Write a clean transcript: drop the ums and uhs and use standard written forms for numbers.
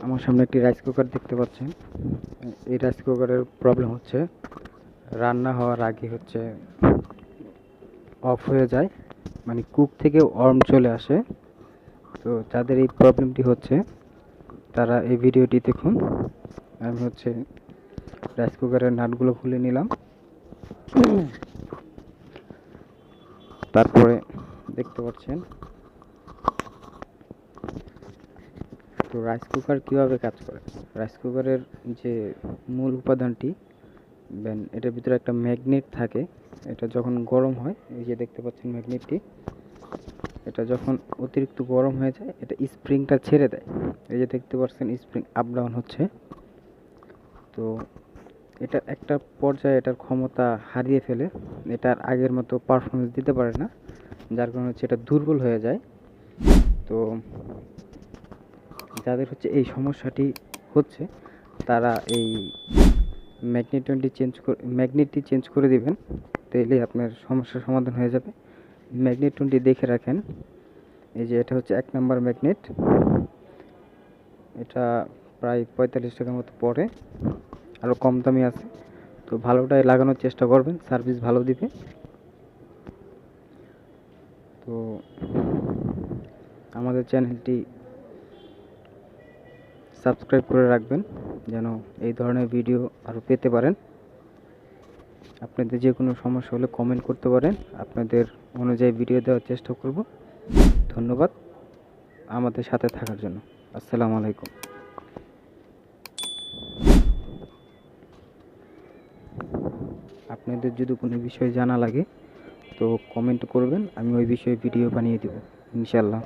আমার সামনে একটি রাইস কুকার দেখতে পাচ্ছেন। এই রাইস কুকারের প্রবলেম হচ্ছে রান্না হওয়ার আগে হচ্ছে অফ হয়ে যায়, মানে কুক থেকে ওয়ার্ম চলে আসে। তো যাদের এই প্রবলেমটি হচ্ছে তারা এই ভিডিওটি দেখুন। আমি হচ্ছে রাইস কুকারের নাটগুলো খুলে নিলাম, তারপরে দেখতে পাচ্ছেন। তো রাইস কুকার কীভাবে কাজ করে, রাইস কুকারের যে মূল উপাদানটি, এটার ভিতরে একটা ম্যাগনেট থাকে। এটা যখন গরম হয়, এই যে দেখতে পাচ্ছেন ম্যাগনেটটি, এটা যখন অতিরিক্ত গরম হয়ে যায় এটা স্প্রিংটা ছেড়ে দেয়। এই যে দেখতে পাচ্ছেন স্প্রিং আপ ডাউন হচ্ছে। তো এটা একটা পর্যায়ে এটার ক্ষমতা হারিয়ে ফেলে, এটার আগের মতো পারফরমেন্স দিতে পারে না, যার কারণে হচ্ছে এটা দুর্বল হয়ে যায়। তো যাদের হচ্ছে এই সমস্যাটি হচ্ছে তারা এই ম্যাগনেটটি চেঞ্জ করে দিবেন, তাইলে আপনার সমস্যার সমাধান হয়ে যাবে। ম্যাগনেটটি দেখে রাখেন, এই যে এটা হচ্ছে 1 নম্বর ম্যাগনেট। এটা প্রায় 45 টাকার মতো পড়ে, আরও কম দামি আছে। তো ভালোটাই লাগানোর চেষ্টা করবেন, সার্ভিস ভালো দিবে। তো আমাদের চ্যানেলটি সাবস্ক্রাইব করে রাখবেন যেন এই ধরনের ভিডিও আরও পেতে পারেন। আপনাদের যে কোনো সমস্যা হলে কমেন্ট করতে পারেন, আপনাদের অনুযায়ী ভিডিও দেওয়ার চেষ্টা করব। ধন্যবাদ আমাদের সাথে থাকার জন্য। আসসালামু আলাইকুম। আপনাদের যদি কোনো বিষয় জানা লাগে তো কমেন্ট করবেন, আমি ওই বিষয়ে ভিডিও বানিয়ে দেব ইনশাল্লাহ।